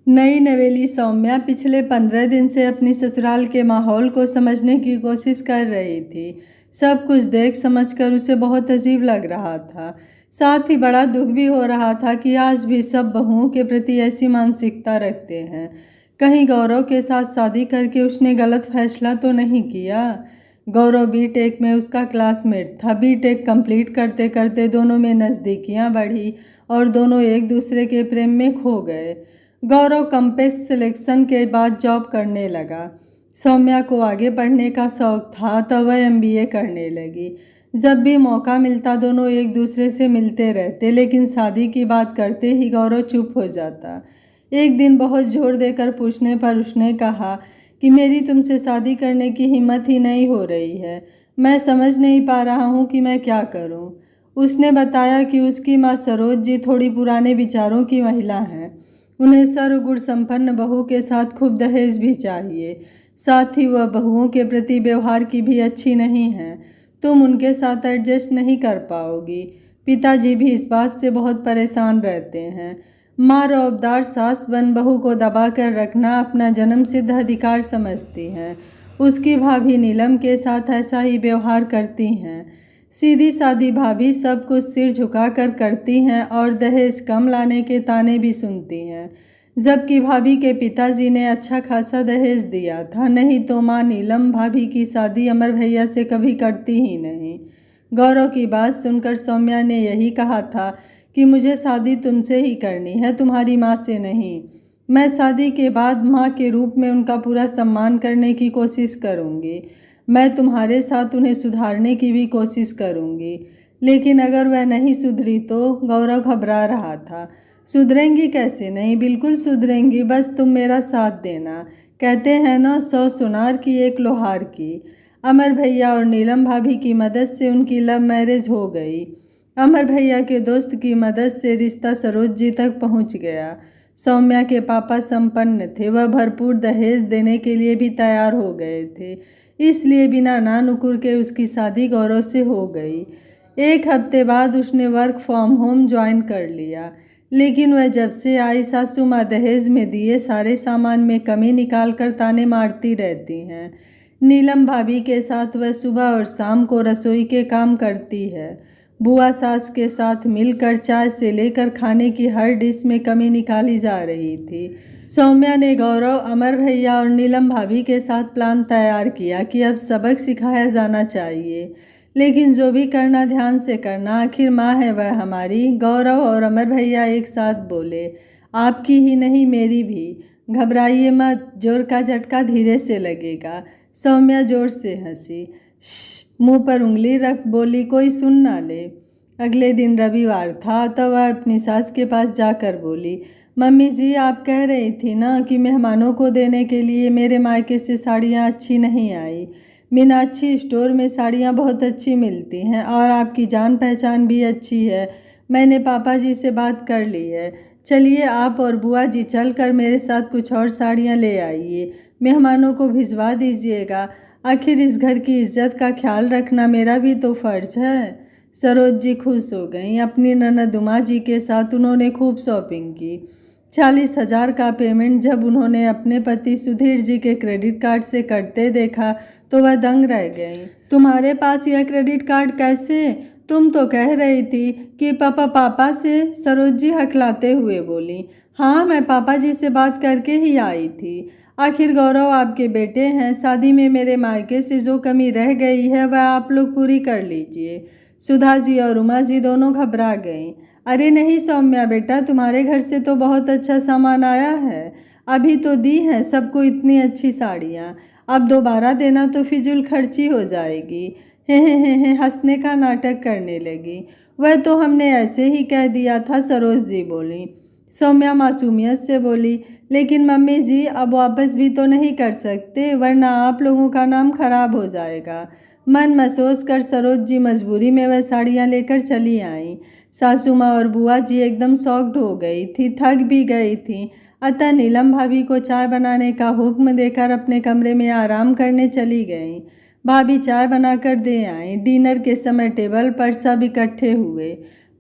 नई नवेली सौम्या पिछले 15 दिन से अपनी ससुराल के माहौल को समझने की कोशिश कर रही थी। सब कुछ देख समझकर उसे बहुत अजीब लग रहा था। साथ ही बड़ा दुख भी हो रहा था कि आज भी सब बहुओं के प्रति ऐसी मानसिकता रखते हैं। कहीं गौरव के साथ शादी करके उसने गलत फैसला तो नहीं किया। गौरव बीटेक में उसका क्लासमेट था। बीटेक कंप्लीट करते करते दोनों में नज़दीकियाँ बढ़ी और दोनों एक दूसरे के प्रेम में खो गए। गौरव कैंपस सिलेक्शन के बाद जॉब करने लगा। सौम्या को आगे पढ़ने का शौक था तो वह एमबीए करने लगी। जब भी मौका मिलता दोनों एक दूसरे से मिलते रहते, लेकिन शादी की बात करते ही गौरव चुप हो जाता। एक दिन बहुत जोर देकर पूछने पर उसने कहा कि मेरी तुमसे शादी करने की हिम्मत ही नहीं हो रही है। मैं समझ नहीं पा रहा हूँ कि मैं क्या करूँ। उसने बताया कि उसकी माँ सरोज जी थोड़ी पुराने विचारों की महिला हैं। उन्हें सर्वगुण संपन्न बहू के साथ खूब दहेज भी चाहिए। साथ ही वह बहुओं के प्रति व्यवहार की भी अच्छी नहीं है। तुम उनके साथ एडजस्ट नहीं कर पाओगी। पिताजी भी इस बात से बहुत परेशान रहते हैं। माँ रौबदार सास बन बहू को दबा कर रखना अपना जन्म सिद्ध अधिकार समझती हैं। उसकी भाभी नीलम के साथ ऐसा ही व्यवहार करती हैं। सीधी सादी भाभी सब कुछ सिर झुकाकर करती हैं और दहेज कम लाने के ताने भी सुनती हैं। जबकि भाभी के पिताजी ने अच्छा खासा दहेज दिया था, नहीं तो माँ नीलम भाभी की शादी अमर भैया से कभी करती ही नहीं। गौरव की बात सुनकर सौम्या ने यही कहा था कि मुझे शादी तुमसे ही करनी है, तुम्हारी माँ से नहीं। मैं शादी के बाद माँ के रूप में उनका पूरा सम्मान करने की कोशिश करूँगी। मैं तुम्हारे साथ उन्हें सुधारने की भी कोशिश करूँगी। लेकिन अगर वह नहीं सुधरी तो? गौरव घबरा रहा था। सुधरेंगी कैसे नहीं, बिल्कुल सुधरेंगी, बस तुम मेरा साथ देना। कहते हैं ना, 100 सुनार की एक लोहार की। अमर भैया और नीलम भाभी की मदद से उनकी लव मैरिज हो गई। अमर भैया के दोस्त की मदद से रिश्ता सरोज जी तक पहुंच गया। सौम्या के पापा संपन्न थे, वह भरपूर दहेज देने के लिए भी तैयार हो गए थे। इसलिए बिना ना नुकुर के उसकी शादी गौरव से हो गई। 1 हफ्ते बाद उसने वर्क फ्रॉम होम ज्वाइन कर लिया। लेकिन वह जब से आई सासू माँ दहेज में दिए सारे सामान में कमी निकाल कर ताने मारती रहती हैं। नीलम भाभी के साथ वह सुबह और शाम को रसोई के काम करती है। बुआ सास के साथ मिलकर चाय से लेकर खाने की हर डिश में कमी निकाली जा रही थी। सौम्या ने गौरव, अमर भैया और नीलम भाभी के साथ प्लान तैयार किया कि अब सबक सिखाया जाना चाहिए। लेकिन जो भी करना ध्यान से करना, आखिर माँ है वह हमारी। गौरव और अमर भैया एक साथ बोले, आपकी ही नहीं मेरी भी। घबराइए मत, जोर का झटका धीरे से लगेगा। सौम्या जोर से हंसी। मुंह पर उंगली रख बोली, कोई सुन ना ले। अगले दिन रविवार था तो वह अपनी सास के पास जाकर बोली, मम्मी जी आप कह रही थी ना कि मेहमानों को देने के लिए मेरे मायके से साड़ियाँ अच्छी नहीं आई। मीनाक्षी स्टोर में साड़ियाँ बहुत अच्छी मिलती हैं और आपकी जान पहचान भी अच्छी है। मैंने पापा जी से बात कर ली है। चलिए आप और बुआ जी चलकर मेरे साथ कुछ और साड़ियाँ ले आइए। मेहमानों को भिजवा दीजिएगा। आखिर इस घर की इज्जत का ख्याल रखना मेरा भी तो फर्ज है। सरोज जी खुश हो गईं। अपनी ननद उमा जी के साथ उन्होंने खूब शॉपिंग की। 40,000 का पेमेंट जब उन्होंने अपने पति सुधीर जी के क्रेडिट कार्ड से कटते देखा तो वह दंग रह गई। तुम्हारे पास यह क्रेडिट कार्ड कैसे? तुम तो कह रही थी कि पापा से, सरोज जी हकलाते हुए बोली। हाँ, मैं पापा जी से बात करके ही आई थी। आखिर गौरव आपके बेटे हैं। शादी में मेरे मायके से जो कमी रह गई है वह आप लोग पूरी कर लीजिए। सुधा जी और उमा जी दोनों घबरा गईं। अरे नहीं सौम्या बेटा, तुम्हारे घर से तो बहुत अच्छा सामान आया है। अभी तो दी हैं सबको इतनी अच्छी साड़ियाँ, अब दोबारा देना तो फिजूल खर्ची हो जाएगी। हे हंसने का नाटक करने लगी। वह तो हमने ऐसे ही कह दिया था, सरोज जी बोली। सौम्या मासूमियत से बोली, लेकिन मम्मी जी अब वापस भी तो नहीं कर सकते, वरना आप लोगों का नाम खराब हो जाएगा। मन महसूस कर सरोज जी मजबूरी में वह साड़ियाँ लेकर चली आईं। सासू माँ और बुआ जी एकदम शॉक्ड हो गई थी, थक भी गई थी। अतः नीलम भाभी को चाय बनाने का हुक्म देकर अपने कमरे में आराम करने चली गईं। भाभी चाय बनाकर दे आईं। डिनर के समय टेबल पर सब इकट्ठे हुए।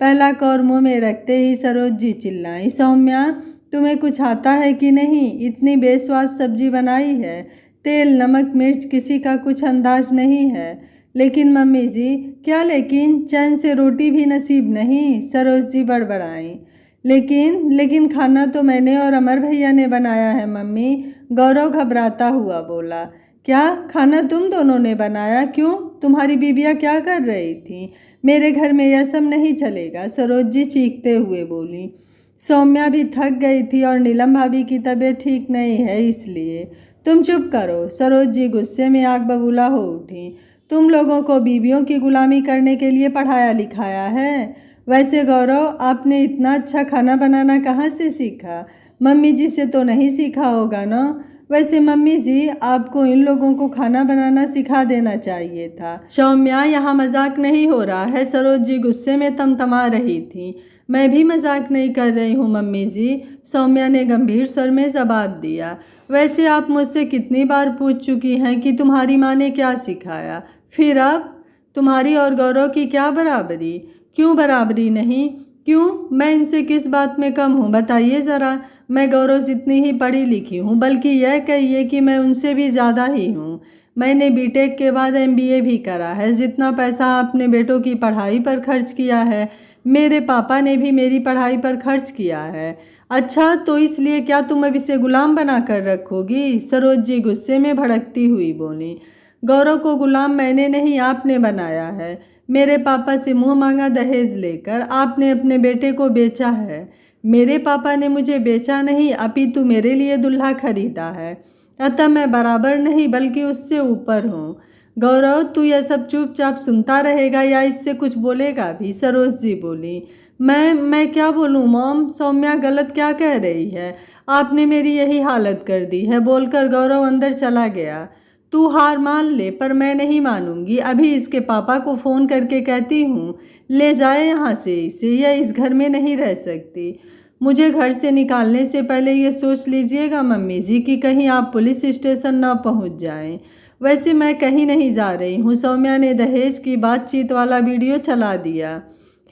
पहला कौर मुँह में रखते ही सरोज जी चिल्लाई, सौम्या तुम्हें कुछ आता है कि नहीं? इतनी बेस्वाद सब्जी बनाई है, तेल नमक मिर्च किसी का कुछ अंदाज नहीं है। लेकिन मम्मी जी। क्या लेकिन? चैन से रोटी भी नसीब नहीं? सरोज जी बड़बड़ाई। लेकिन खाना तो मैंने और अमर भैया ने बनाया है मम्मी, गौरव घबराता हुआ बोला। क्या? खाना तुम दोनों ने बनाया? क्यों? तुम्हारी बीबियाँ क्या कर रही थी? मेरे घर में यह सब नहीं चलेगा, सरोज जी चीखते हुए बोली। सौम्या भी थक गई थी और नीलम भाभी की तबीयत ठीक नहीं है इसलिए। तुम चुप करो, सरोज जी गुस्से में आग बबूला हो उठी। तुम लोगों को बीबियों की गुलामी करने के लिए पढ़ाया लिखाया है? वैसे गौरव, आपने इतना अच्छा खाना बनाना कहाँ से सीखा? मम्मी जी से तो नहीं सीखा होगा ना? वैसे मम्मी जी, आपको इन लोगों को खाना बनाना सिखा देना चाहिए था। सौम्या, यहाँ मजाक नहीं हो रहा है, सरोज जी गुस्से में तमतमा रही थी। मैं भी मजाक नहीं कर रही हूँ मम्मी जी, सौम्या ने गंभीर स्वर में जवाब दिया। वैसे आप मुझसे कितनी बार पूछ चुकी हैं कि तुम्हारी माँ ने क्या सिखाया? फिर अब तुम्हारी और गौरव की क्या बराबरी? क्यों बराबरी नहीं? क्यों? मैं इनसे किस बात में कम हूँ बताइए ज़रा। मैं गौरव जितनी ही पढ़ी लिखी हूँ, बल्कि यह कहिए कि मैं उनसे भी ज़्यादा ही हूँ। मैंने बीटेक के बाद MBA भी करा है। जितना पैसा आपने बेटों की पढ़ाई पर खर्च किया है, मेरे पापा ने भी मेरी पढ़ाई पर खर्च किया है। अच्छा, तो इसलिए क्या तुम अब इसे गुलाम बना कर रखोगी? सरोज जी गुस्से में भड़कती हुई बोली। गौरव को गुलाम मैंने नहीं, आपने बनाया है। मेरे पापा से मुंह मांगा दहेज लेकर आपने अपने बेटे को बेचा है। मेरे पापा ने मुझे बेचा नहीं, अपितु मेरे लिए दूल्हा खरीदा है। अतः मैं बराबर नहीं बल्कि उससे ऊपर हूँ। गौरव, तू यह सब चुपचाप सुनता रहेगा या इससे कुछ बोलेगा भी? सरोज जी बोली। मैं क्या बोलूँ मॉम? सौम्या गलत क्या कह रही है? आपने मेरी यही हालत कर दी है, बोलकर गौरव अंदर चला गया। तू हार मान ले, पर मैं नहीं मानूंगी। अभी इसके पापा को फ़ोन करके कहती हूँ ले जाए यहाँ से इसे, यह इस घर में नहीं रह सकती। मुझे घर से निकालने से पहले ये सोच लीजिएगा मम्मी जी कि कहीं आप पुलिस स्टेशन ना पहुँच जाएं। वैसे मैं कहीं नहीं जा रही हूँ। सौम्या ने दहेज की बातचीत वाला वीडियो चला दिया।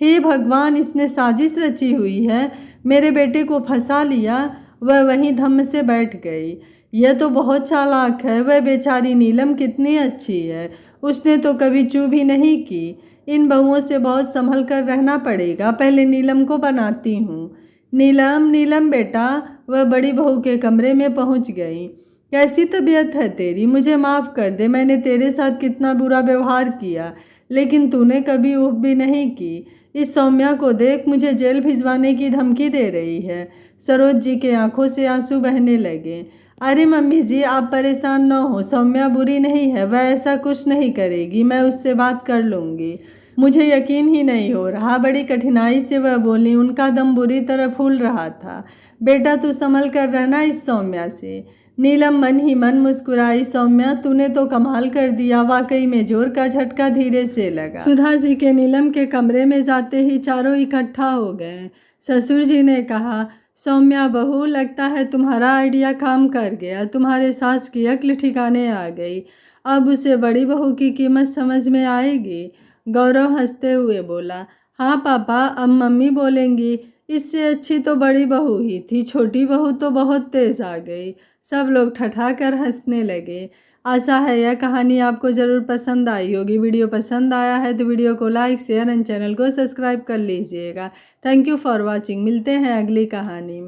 हे भगवान, इसने साजिश रची हुई है, मेरे बेटे को फंसा लिया। वह वहीं धम्म से बैठ गई। यह तो बहुत चालाक है। वह बेचारी नीलम कितनी अच्छी है, उसने तो कभी चू भी नहीं की। इन बहुओं से बहुत संभल कर रहना पड़ेगा। पहले नीलम को बनाती हूँ। नीलम, नीलम बेटा। वह बड़ी बहू के कमरे में पहुँच गई। कैसी तबीयत है तेरी? मुझे माफ़ कर दे, मैंने तेरे साथ कितना बुरा व्यवहार किया, लेकिन तूने कभी उफ भी नहीं की। इस सौम्या को देख, मुझे जेल भिजवाने की धमकी दे रही है। सरोज जी के आंखों से आंसू बहने लगे। अरे मम्मी जी, आप परेशान न हो, सौम्या बुरी नहीं है, वह ऐसा कुछ नहीं करेगी, मैं उससे बात कर लूँगी। मुझे यकीन ही नहीं हो रहा, बड़ी कठिनाई से वह बोली। उनका दम बुरी तरह फूल रहा था। बेटा तू संभल कर रहना इस सौम्या से। नीलम मन ही मन मुस्कुराई। सौम्या, तूने तो कमाल कर दिया। वाकई में जोर का झटका धीरे से लगा। सुधा जी के नीलम के कमरे में जाते ही चारों इकट्ठा हो गए। ससुर जी ने कहा, सौम्या बहू, लगता है तुम्हारा आइडिया काम कर गया। तुम्हारे सास की अक्ल ठिकाने आ गई। अब उसे बड़ी बहू की कीमत समझ में आएगी। गौरव हंसते हुए बोला। हाँ पापा, अब मम्मी बोलेंगी। इससे अच्छी तो बड़ी बहू ही थी, छोटी बहू तो बहुत तेज आ गई। सब लोग ठठाकर हंसने लगे। आशा है यह कहानी आपको ज़रूर पसंद आई होगी। वीडियो पसंद आया है तो वीडियो को लाइक शेयर एंड चैनल को सब्सक्राइब कर लीजिएगा। Thank you for watching. मिलते हैं अगली कहानी में।